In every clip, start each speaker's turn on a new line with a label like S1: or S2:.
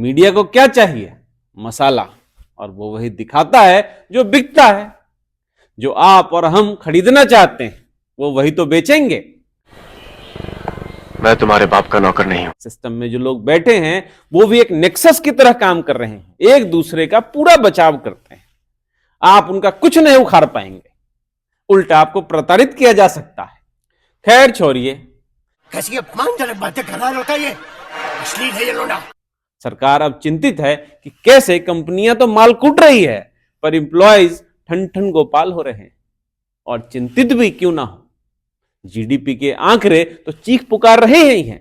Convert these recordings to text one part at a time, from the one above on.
S1: Media को क्या चाहिए? मसाला। और वो वही दिखाता है जो बिकता है। जो आप और हम खरीदना चाहते हैं वो वही तो बेचेंगे।
S2: मैं तुम्हारे बाप का नौकर नहीं हूं।
S1: सिस्टम में जो लोग बैठे हैं वो भी एक नेक्सस की तरह काम कर रहे हैं, एक दूसरे का पूरा बचाव करते हैं। आप उनका कुछ नहीं उखाड़ पाएंगे, उल्टा आपको प्रताड़ित किया जा सकता है। खैर छोड़िए,
S3: कैसी अपमानजनक बातें कर रहा है ये, अश्लील है ये लोना।
S1: सरकार अब चिंतित है कि कैसे कंपनियां तो माल कूट रही है पर एम्प्लॉयज ठन ठन गोपाल हो रहे हैं। और चिंतित भी क्यों ना हो, जीडीपी के आंकड़े तो चीख पुकार रहे ही हैं।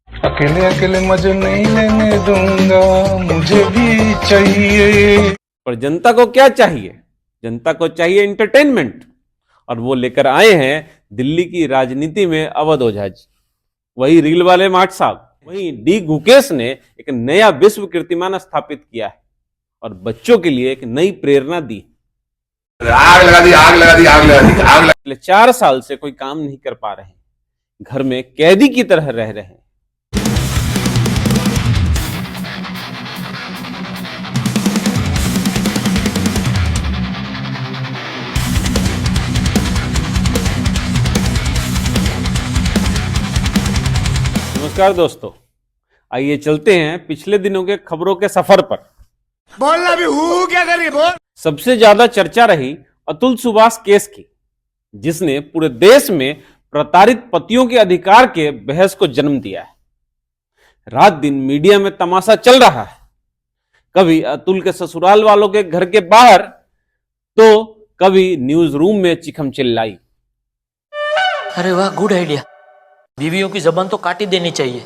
S4: अकेले अकेले मजे नहीं लेने दूंगा, मुझे भी चाहिए।
S1: पर जनता को क्या चाहिए? जनता को चाहिए एंटरटेनमेंट, और वो लेकर आए हैं दिल्ली की राजनीति में अवध ओझा जी, वही रील वाले मार्ट साहब। वहीं डी गुकेश ने एक नया विश्व कीर्तिमान स्थापित किया है और बच्चों के लिए एक नई प्रेरणा दी।
S5: आग लगा दी, आग लगा दी, आग लगा दी, आग लगा।
S1: पिछले 4 साल से कोई काम नहीं कर पा रहे हैं, घर में कैदी की तरह रह रहे हैं। नमस्कार दोस्तों, आइए चलते हैं पिछले दिनों के खबरों के सफर पर।
S3: बोलना भी हूं क्या करी बोल।
S1: सबसे ज्यादा चर्चा रही अतुल सुभाष केस की, जिसने पूरे देश में प्रताड़ित पतियों के अधिकार के बहस को जन्म दिया है। रात दिन मीडिया में तमाशा चल रहा है, कभी अतुल के ससुराल वालों के घर के बाहर तो कभी न्यूज रूम में चिखम चिल्लाई।
S6: अरे वाह, गुड आइडिया, बीवियों की जबान तो काट ही देनी चाहिए।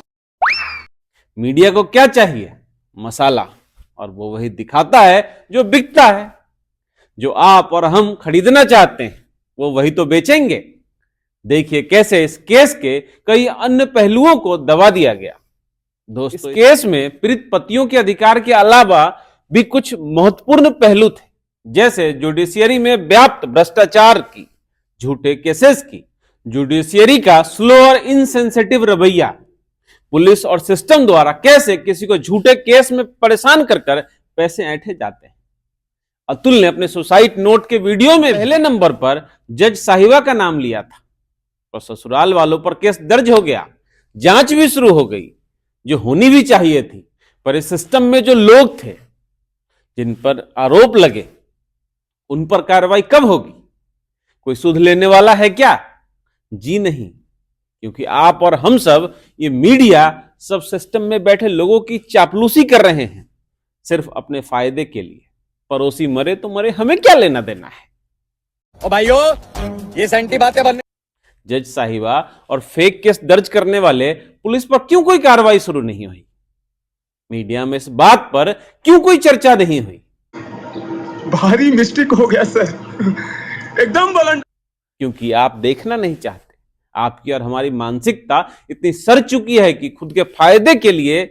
S1: मीडिया को क्या चाहिए? मसाला। और वो वही दिखाता है जो बिकता है। जो आप और हम खरीदना चाहते हैं वो वही तो बेचेंगे। देखिए कैसे इस केस के कई अन्य पहलुओं को दबा दिया गया। दोस्तों, इस केस में पीड़ित पतियों के अधिकार के अलावा भी कुछ महत्वपूर्ण पहलू थे, जैसे जुडिशियरी में व्याप्त भ्रष्टाचार की, झूठे केसेस की, जुडिशियरी का स्लो और इनसेंसिटिव रवैया, पुलिस और सिस्टम द्वारा कैसे किसी को झूठे केस में परेशान कर पैसे ऐंठे जाते हैं। अतुल ने अपने सुसाइड नोट के वीडियो में पहले नंबर पर जज साहिबा का नाम लिया था और ससुराल वालों पर केस दर्ज हो गया, जांच भी शुरू हो गई, जो होनी भी चाहिए थी। पर इस सिस्टम में जो लोग थे जिन पर आरोप लगे, उन पर कार्रवाई कब होगी? कोई सुध लेने वाला है क्या? जी नहीं, क्योंकि आप और हम सब, ये मीडिया सब सिस्टम में बैठे लोगों की चापलूसी कर रहे हैं, सिर्फ अपने फायदे के लिए। पड़ोसी मरे तो मरे, हमें क्या लेना देना है।
S3: ओ भाइयों, ये सेंटी बातें बनने।
S1: जज साहिबा और फेक केस दर्ज करने वाले पुलिस पर क्यों कोई कार्रवाई शुरू नहीं हुई? मीडिया में इस बात पर क्यों कोई चर्चा नहीं हुई?
S4: भारी मिस्टेक हो गया सर, एकदम बलंड।
S1: क्योंकि आप देखना नहीं चाहते। आपकी और हमारी मानसिकता इतनी सड़ चुकी है कि खुद के फायदे के लिए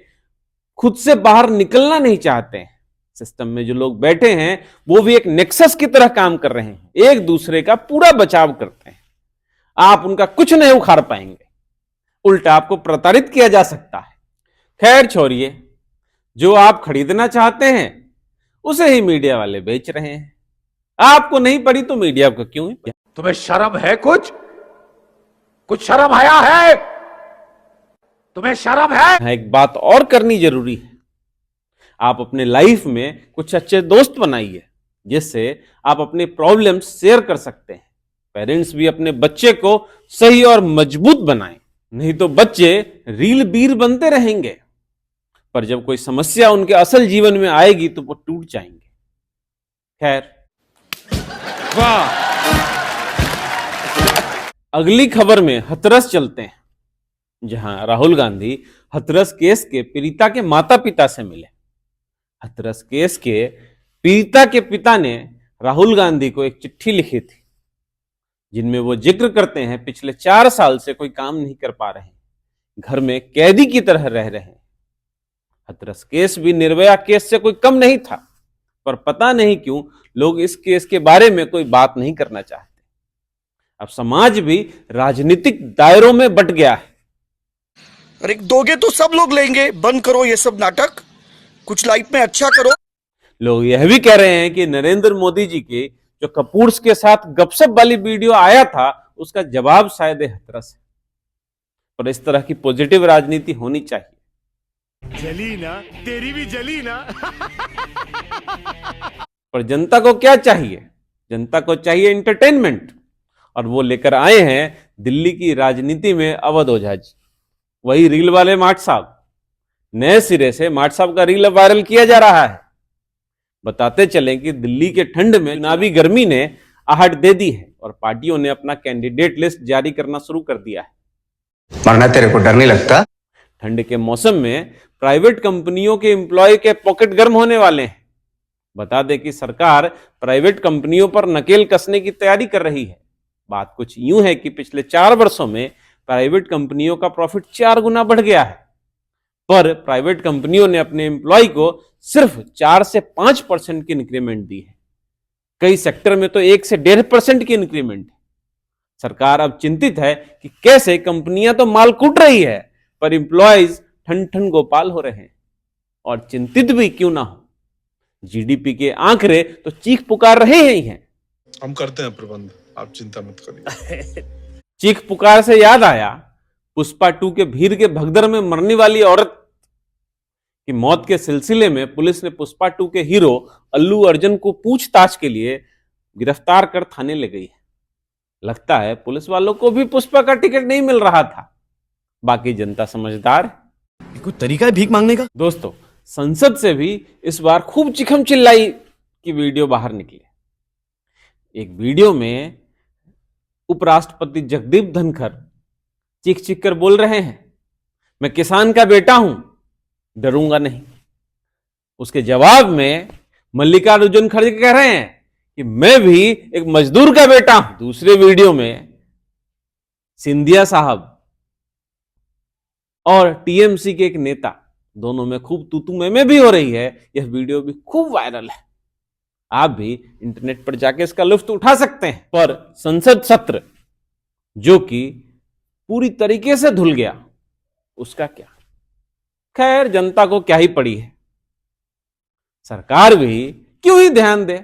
S1: खुद से बाहर निकलना नहीं चाहते हैं। सिस्टम में जो लोग बैठे हैं वो भी एक नेक्सस की तरह काम कर रहे हैं, एक दूसरे का पूरा बचाव करते हैं। आप उनका कुछ नहीं उखाड़ पाएंगे, उल्टा आपको प्रताड़ित किया जा सकता है। खैर छोड़िए, जो आप खरीदना चाहते हैं उसे ही मीडिया वाले बेच रहे हैं। आपको नहीं पड़ी तो मीडिया को क्यों?
S5: तुम्हें शर्म है? कुछ शर्म आया है? तुम्हें शर्म है?
S1: एक बात और करनी जरूरी है। आप अपने लाइफ में कुछ अच्छे दोस्त बनाइए, जिससे आप अपने प्रॉब्लम्स शेयर कर सकते हैं। पेरेंट्स भी अपने बच्चे को सही और मजबूत बनाएं, नहीं तो बच्चे रील बीर बनते रहेंगे, पर जब कोई समस्या उनके असल जीवन में आएगी तो वो टूट जाएंगे। खैर, वाह, अगली खबर में हथरस चलते हैं, जहां राहुल गांधी हथरस केस के पीड़िता के माता पिता से मिले। हथरस केस के पीड़िता के पिता ने राहुल गांधी को एक चिट्ठी लिखी थी, जिनमें वो जिक्र करते हैं पिछले 4 साल से कोई काम नहीं कर पा रहे हैं, घर में कैदी की तरह रह रहे हैं। हथरस केस भी निर्भया केस से कोई कम नहीं था, पर पता नहीं क्यों लोग इस केस के बारे में कोई बात नहीं करना चाहते। अब समाज भी राजनीतिक दायरों में बट गया है।
S3: अरे दोगे तो सब लोग लेंगे, बंद करो ये सब नाटक।
S2: कुछ लाइफ में अच्छा करो।
S1: लोग यह भी कह रहे हैं कि नरेंद्र मोदी जी के जो कपूर्स के साथ गपशप वाली वीडियो आया था उसका जवाब शायद हथरस है। और इस तरह की पॉजिटिव राजनीति होनी चाहिए।
S3: जली ना, तेरी भी जली ना।
S1: पर जनता को क्या चाहिए? जनता को चाहिए एंटरटेनमेंट, और वो लेकर आए हैं दिल्ली की राजनीति में अवध ओझा जी, वही रील वाले माठ साहब। नए सिरे से माठ साहब का रील अब वायरल किया जा रहा है। बताते चलें कि दिल्ली के ठंड में चुनावी गर्मी ने आहट दे दी है और पार्टियों ने अपना कैंडिडेट लिस्ट जारी करना शुरू कर दिया है।
S2: मरना तेरे को डर नहीं लगता?
S1: ठंड के मौसम में प्राइवेट कंपनियों के एम्प्लॉय के पॉकेट गर्म होने वाले हैं। बता दें कि सरकार प्राइवेट कंपनियों पर नकेल कसने की तैयारी कर रही है। बात कुछ यूं है कि पिछले 4 वर्षों में प्राइवेट कंपनियों का प्रॉफिट 4 गुना बढ़ गया है, पर प्राइवेट कंपनियों ने अपने एम्प्लॉय को सिर्फ 4 से 5% की इंक्रीमेंट दी है। कई सेक्टर में तो 1 से 1.5% की इंक्रीमेंट है। सरकार अब चिंतित है कि कैसे कंपनियां तो माल कूट रही है, पर एम्प्लॉयज ठन ठन गोपाल हो रहे हैं। और चिंतित भी क्यों ना हो, जीडीपी के आंकड़े तो चीख पुकार रहे ही हैं।
S7: हम करते हैं प्रबंध, आप चिंता मत करिए।
S1: चीख पुकार से याद आया, पुष्पा 2 के भीड़ के भगदड़ में मरने वाली औरत की मौत के सिलसिले में पुलिस ने पुष्पा 2 के हीरो अल्लू अर्जुन को पूछताछ के लिए गिरफ्तार कर थाने ले गई है। लगता है पुलिस वालों को भी पुष्पा का टिकट नहीं मिल रहा था। बाकी जनता समझदार है।
S3: कोई तरीका है भीख मांगने का?
S1: दोस्तों, संसद से भी इस बार खूब चिखम चिल्लाई की वीडियो बाहर निकली। एक वीडियो में उपराष्ट्रपति जगदीप धनखड़ चीख चीख कर बोल रहे हैं, मैं किसान का बेटा हूं, डरूंगा नहीं। उसके जवाब में मल्लिकार्जुन खड़गे कह रहे हैं कि मैं भी एक मजदूर का बेटा हूं। दूसरे वीडियो में सिंधिया साहब और टीएमसी के एक नेता, दोनों में खूब तूतू में भी हो रही है। यह वीडियो भी खूब वायरल है। आप भी इंटरनेट पर जाके इसका लुत्फ उठा सकते हैं। पर संसद सत्र जो कि पूरी तरीके से धुल गया, उसका क्या? खैर, जनता को क्या ही पड़ी है। सरकार भी क्यों ही ध्यान दे,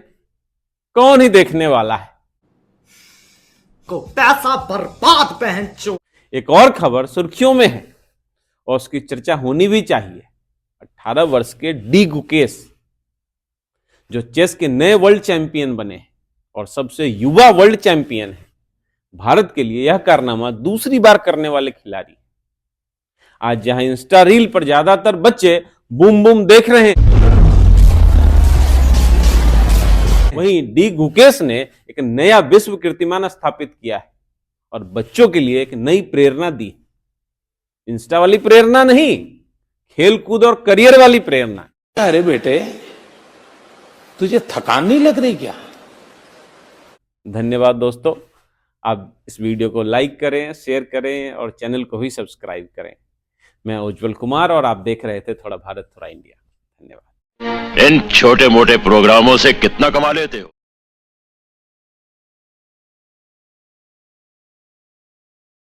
S1: कौन ही देखने वाला है।
S8: को पैसा बर्बाद पहन।
S1: एक और खबर सुर्खियों में है और उसकी चर्चा होनी भी चाहिए। 18 वर्ष के डी गुकेश, जो चेस के नए वर्ल्ड चैंपियन बने हैं और सबसे युवा वर्ल्ड चैंपियन है। भारत के लिए यह कारनामा दूसरी बार करने वाले खिलाड़ी। आज जहां इंस्टा रील पर ज्यादातर बच्चे बूम बूम देख रहे हैं, वहीं डी गुकेश ने एक नया विश्व कीर्तिमान स्थापित किया है और बच्चों के लिए एक नई प्रेरणा दी। इंस्टा वाली प्रेरणा नहीं, खेल कूद और करियर वाली प्रेरणा।
S5: अरे बेटे, तुझे थकान नहीं लग रही क्या?
S1: धन्यवाद दोस्तों। आप इस वीडियो को लाइक करें, शेयर करें और चैनल को भी सब्सक्राइब करें। मैं उज्जवल कुमार और आप देख रहे थे थोड़ा भारत थोड़ा इंडिया। धन्यवाद।
S9: इन छोटे मोटे प्रोग्रामों से कितना कमा लेते हो?